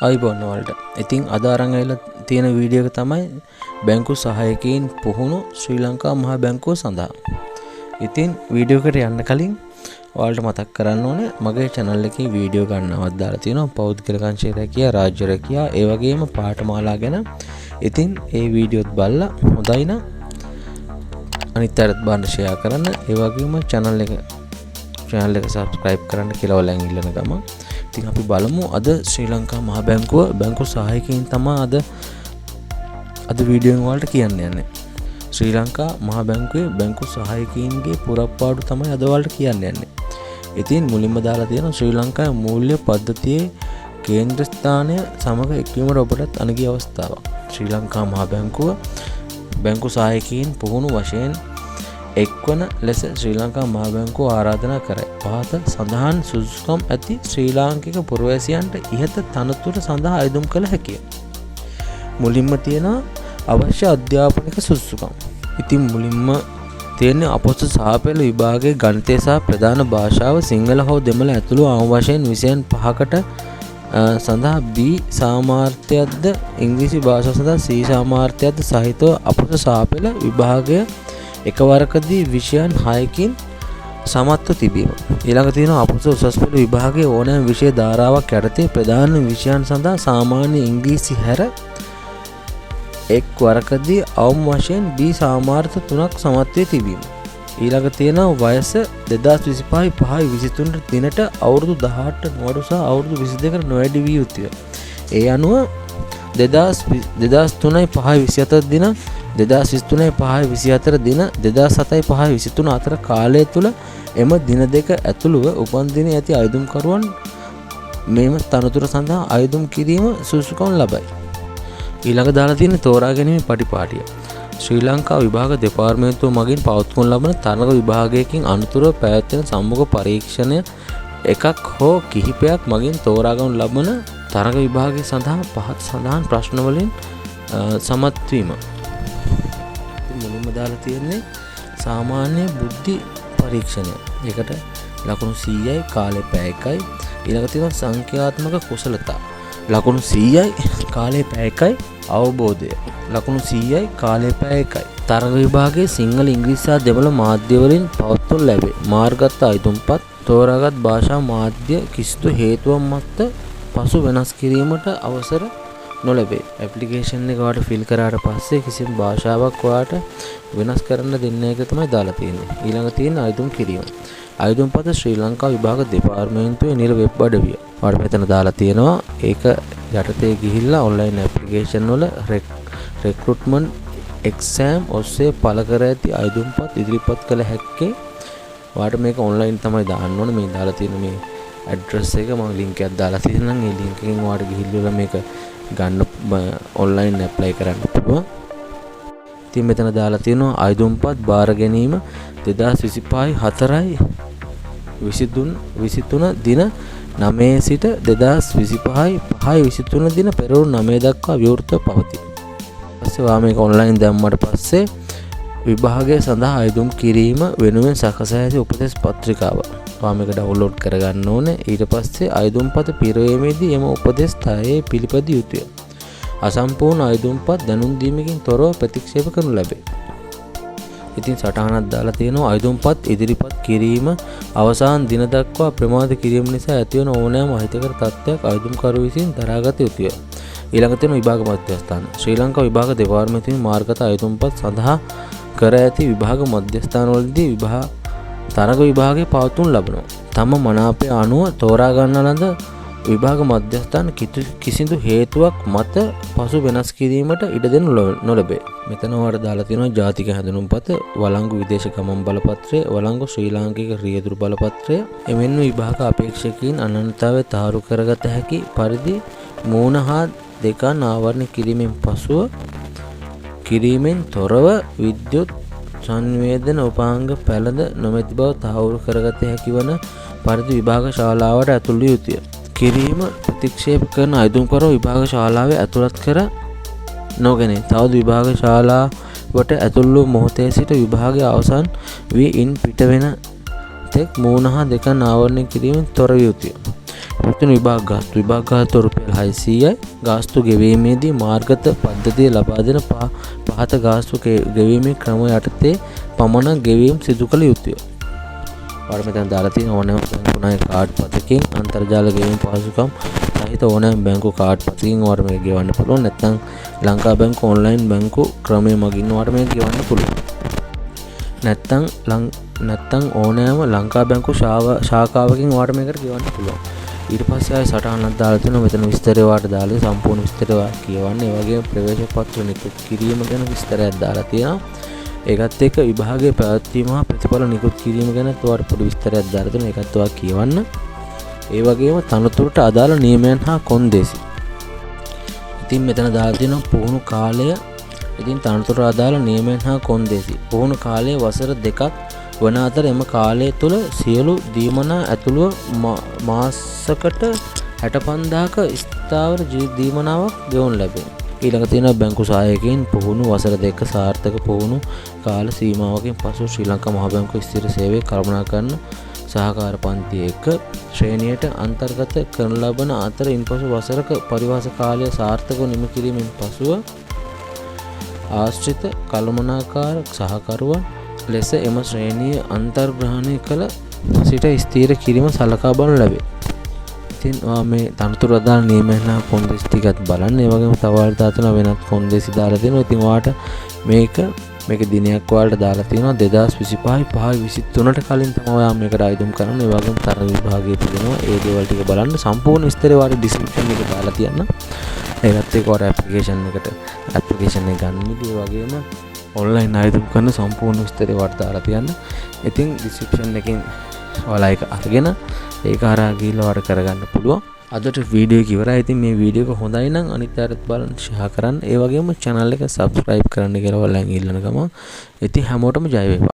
අයිබෝන් වලට. ඉතින් අද අරන් ඇවිල්ලා තියෙන වීඩියෝ එක තමයි බැංකු සහායකයින් පුහුණු ශ්‍රී ලංකා මහා බැංකුව සඳහා. ඉතින් වීඩියෝ එකට යන්න කලින් ඔයාලට මතක් කරන්න ඕනේ මගේ channel එකේ වීඩියෝ ගන්නවත් දාලා තියෙනවා පෞද්ගලික අංශය රැකියා, රාජ්‍ය රැකියා, ඒ වගේම පාඨමාලා ගැන. ඉතින් ඒ වීඩියෝත් බලලා හොඳයි නම් අනිත් අයත් බලන්න share කරන්න. ඒ වගේම channel එක subscribe කරන්න කියලා ඔයාලෙන් ඉල්ලන ගමන්. ඉතින් අපි බලමු අද ශ්‍රී ලංකා මහා බැංකුව බැංකු සහායකයින් තමයි අද වීඩියෝ එක වලට කියන්න යන්නේ. ශ්‍රී ලංකා මහා බැංකුවේ බැංකු සහායකයින්ගේ පුරප්පාඩු තමයි අද වලට කියන්න යන්නේ. ඉතින් මුලින්ම දාලා තියෙනවා ශ්‍රී ලංකාවේ මූල්‍ය පද්ධතියේ කේන්ද්‍ර ස්ථානය සමග එක්වීමට ඔබටත් අනගිය අවස්ථාවක්. ශ්‍රී ලංකා මහා බැංකුව බැංකු සහායකයින් පුහුණු වශයෙන් එක්වන ලෙස ශ්‍රී ලංකා මහා බැංකුව ආරාධනා කරයි. පහත සඳහන් සුදුසුකම් ඇති ශ්‍රී ලාංකික පුරවැසියන්ට ඉහත තනතුර සඳහා අයදුම් කළ හැකිය. මුලින්ම තියෙන අවශ්‍ය අධ්‍යාපනික සුදුසුකම්. ඉතින් මුලින්ම තියෙන අපොස්ත සහපෙළ විභාගයේ ගණිතය සහ ප්‍රධාන භාෂාව සිංහල හෝ දෙමළ ඇතුළු ආම වශයෙන් විෂයන් 5කට සඳහා B සාමාර්ථයක්ද ඉංග්‍රීසි භාෂාව සඳහා C සාමාර්ථයක්ද සහිතව අපොස්ත සහපෙළ විභාගය එකවරකදී විෂයන් 6කින් සමත්ව තිබීම. ඊළඟ තියෙනවා අපොස්ත උසස් පෙළ විභාගයේ ඕනෑම විෂය ධාරාවක් යටතේ ප්‍රධාන විෂයන් සඳහා සාමාන්‍ය ඉංග්‍රීසි හැර එක් වරකදී අවම වශයෙන් B සාමාර්ථ 3ක් සමත්වයේ තිබීම. ඊළඟ තියෙනවා වයස 2025 දිනට අවුරුදු 18ට නොඅඩු සහ අවුරුදු 22කට නොවැඩි විය යුතුය. ඒ අනුව 2003/5/27 දින 2023/5/24 දින 2007/5/23 අතර කාලය තුල එම දින දෙක ඇතුළුව උපන් දින ඇති අයදුම්කරුවන් මෙම තනතුර සඳහා අයදුම් කිරීම සුසුකම් ලබයි. ඊළඟ දාලා තියෙන තෝරා ගැනීම පටිපාටිය. ශ්‍රී ලංකා විභාග දෙපාර්තමේන්තුව මගින් පවත්වනු ලබන තරඟ විභාගයකින් අනුතුරව පැවැත්වෙන සම්මුඛ පරීක්ෂණය එකක් හෝ කිහිපයක් මගින් තෝරා ගනු ලබන තරඟ විභාගය සඳහා පහත් සඳහන් ප්‍රශ්න වලින් සමත් වීම. මුලින්ම දාලා තියෙන්නේ සාමාන්‍ය බුද්ධි පරීක්ෂණය. ඒකට ලකුණු 100යි, කාලය පැය 1යි. ඊළඟ තියෙනවා සංඛ්‍යාත්මක කුසලතා. ලකුණු 100යි, කාලය පැය 1යි. අවබෝධය ලකුණු 100යි, කාලය පැය 1යි. තරඟ විභාගයේ සිංහල, ඉංග්‍රීසි සහ දෙමළ මාධ්‍ය වලින් පවත්වනු ලැබේ. මාර්ගගත අයදුම්පත් තෝරාගත් භාෂා මාධ්‍ය කිසිදු හේතුවක් මත පසු වෙනස් කිරීමට අවසර නොලැබේ. ඇප්ලිකේෂන් එක ඔයාලට ෆිල් කරාට පස්සේ කිසිම භාෂාවක් ඔයාලට වෙනස් කරන්න දෙන්න එක තමයි දාලා තියෙන්නේ. ඊළඟ තියෙන අයදුම් කිරීම. අයදුම්පත ශ්‍රී ලංකා විභාග දෙපාර්තමේන්තුවේ නිල වෙබ් අඩවිය. ඔයාලට මෙතන දාලා තියෙනවා. ඒක යටතේ ගිහිල්ලා ඔන්ලයින් ඇප්ලිකේෂන් වල recruitment exam ඔස්සේ පළ කර ඇති අයදුම්පත් ඉදිරිපත් කළ හැක්කේ. ඔයාලට මේක ඔන්ලයින් තමයි දාන්න ඕනේ. මේ දාලා තියෙන මේ ඇඩ්‍රස් එක මම ලින්ක් එකක් දාලා තියෙනවා. ඒ ලින්ක් එකෙන් ඔයාලට ගිහිල්ලා මේක ගන්න ඔන්ලයින් ඇප්ලයි කරන්න පුළුවන්. ඉතින් මෙතන දාලා තියෙනවා අයදුම්පත් බාර ගැනීම 2025/4/23 දින 9 සිට 2025/5/23 දින පෙරවරු 9 දක්වා විවෘතව පවතී. ඊපස්සේ ඔයා මේක ඔන්ලයින් දැම්මට පස්සේ විභාගය සඳහා අයදුම් කිරීම වෙනුවෙන් සකසා ඇති උපදෙස් පත්‍රිකාව ඔයා මේක ඩවුන්ලෝඩ් කරගන්න ඕනේ. ඊට පස්සේ අයදුම්පත පිරවීමේදී එම උපදෙස් තයේ පිළිපදිය යුතුය. අසම්පූර්ණ අයදුම්පත් දැනුම් දීමකින් තොරව ප්‍රතික්ෂේප කරනු ලැබේ. ඉතින් සටහනක් දාලා තියෙනවා අයදුම්පත් ඉදිරිපත් කිරීම අවසාන දින දක්වා ප්‍රමාද කිරීම නිසා ඇතිවන ඕනෑම අහිතකර තත්ත්වයක් අයදුම්කරු විසින් දරාගත යුතුය. ඊළඟ තියෙන විභාග මධ්‍යස්ථාන. ශ්‍රී ලංකා විභාග දෙපාර්තමේන්තුවේ මාර්ගගත අයදුම්පත් සඳහා කර ඇති විභාග මධ්‍යස්ථානවලදී තරඟ විභාගයේ පවත්වනු ලබනවා. තම මනාපය අනුව තෝරා ගන්න ලද විභාග මධ්‍යස්ථාන කිසිදු හේතුවක් මත පසු වෙනස් කිරීමට ඉඩ දෙනු නොලැබේ. මෙතන ඔයාලට දාලා තියෙනවා ජාතික හැඳුනුම්පත, වළංගු විදේශ ගමන් බලපත්‍රය, වළංගු ශ්‍රී ලාංකික රියදුරු බලපත්‍රය. එමෙන්ම විභාග අපේක්ෂකයින් අනන්‍යතාවය තාරු කරගත හැකි පරිදි මූණ හා දෙකන් ආවරණය කිරීමෙන් පසුව කිරීමෙන් තොරව විද්‍යුත් සංවේදන උපාංග පැළඳ නොමැති බව තහවුරු කරගත හැකි වන පරිදි විභාග ශාලාවට ඇතුළු විය යුතුය. කිරීම ප්‍රතික්ෂේප කරන අයදුම්කරුවෝ විභාග ශාලාවේ ඇතුළත් කර නොගෙන තවද විභාග ශාලාවට ඇතුළු මොහොතේ සිට විභාගය අවසන් වී ඉන් පිට වෙන තෙක් මූණ හා දෙකන් ආවරණය කිරීමෙන් තොර විය යුතුය. පවතින විභාග ගාස්තු රුපියල් 600යි. ගාස්තු ගෙවීමේදී මාර්ගත පද්ධතිය ලබා දෙන පහත ගාස්තු ගෙවීමේ ක්‍රම යටතේ පමණ ගෙවීම සිදු කළ යුතුය. ඔයාලා මෙතන දාලා තියෙන ඕනෑම බැංකු ණය කාඩ් පතකින් අන්තර්ජාල ගෙවීම් පහසුකම් සහිත ඕනෑම බැංකු කාඩ් පතකින් ඔයාලා මේක ගෙවන්න පුළුවන්. නැත්නම් ලංකා බැංකු ඔන්ලයින් බැංකු ක්‍රමයේ මගින් ඔයාලා මේක ගෙවන්න පුළුවන්. නැත්නම් ඕනෑම ලංකා බැංකු ශාඛාවකින් ඔයාලා මේකට ගෙවන්න පුළුවන්. ඊට පස්සේ ආයෙ සටහනක් දාලා තියෙනවා. මෙතන විස්තරය ඔයාලට දාලා සම්පූර්ණ විස්තරය ඔයාලා කියවන්න. ඒ වගේම ප්‍රවේශ පත්‍ර නිකුත් කිරීම ගැන විස්තරයක් දාලා තියෙනවා. ඒකත් එක්ක විභාගයේ පැවැත්වීම හා ප්‍රතිඵල නිකුත් කිරීම ගැන ඔයාලට පොඩි විස්තරයක් දාලා තියෙනවා. ඒකත් ඔයාලා කියවන්න. ඒ වගේම තනතුරට අදාළ නියමයන් හා කොන්දේසි. ඉතින් මෙතන දාලා තියෙනවා පුහුණු කාලය. ඉතින් තනතුරට අදාළ නියමයන් හා කොන්දේසි. පුහුණු කාලය වසර 2ක් වන අතර එම කාලය තුළ සියලු දීමනා ඇතුළුව මාසකට 65000ක ස්ථාවර දීමනාවක් ගෙවනු ලැබේ. ඊළඟ තියෙනවා බැංකු සහායකයින් පුහුණු වසර 2 සාර්ථක පුහුණු කාල සීමාවකින් පසු ශ්‍රී ලංකා මහ බැංකුවේ ස්ථිර සේවයේ කළමනාකරන සහකාර පන්ති 1 ශ්‍රේණියට අන්තර්ගත කරන ලබන අතර ඉන්පසු වසරක පරිවාස කාලය සාර්ථකව නිම කිරීමෙන් පසුව ආශ්‍රිත කළමනාකාර සහකරුවන් ලෙස එම ශ්‍රේණිය අන්තර්ග්‍රහණය කළ සිට ස්ථීර කිරීම සලකා බලනු ලැබේ. ඉතින් මේ තනතුරු අදාළ නියමයන් හා කොන්දේසි ටිකත් බලන්න. ඒ වගේම තව ඔයාලට දාලා වෙනත් කොන්දේසි දාලා තියෙනවා. ඉතින් ඔයාලට මේක දිනයක් ඔයාලට දාලා තියෙනවා 2025/5/23ට කලින් තමයි ඔයා මේකට ආයුධම් කරන්න. ඒ වගේම තරඟ විභාගයේ තිබෙනවා. ඒ දේවල් ටික බලන්න. සම්පූර්ණ විස්තරය ඔයාලට ඩිස්ක්‍රිප්ෂන් එකේ දාලා තියන්න. ඒකත් එක්ක ඔයාලා ඇප්ලිකේෂන් එක ගන්නදී ඒ වගේම ඔන්ලයින් ආයුධම් කරන සම්පූර්ණ විස්තරය ඔයාලට දාලා තියන්න. ඉතින් ඩිස්ක්‍රිප්ෂන් එකෙන් ඔයාලා ඒක අරගෙන ඒක හරහා ගිහිල්ලා ඔයාලට කරගන්න පුළුවන්. අදට වීඩියෝ එක ඉවරයි. ඉතින් මේ වීඩියෝ එක හොඳයි නම් අනිත් අයටත් බලන්න ෂෙයා කරන්න. ඒ වගේම channel එක subscribe කරන්න කියලා ඔයාලෙන් ඉල්ලන ගමන්. ඉතින් හැමෝටම ජය වේවා.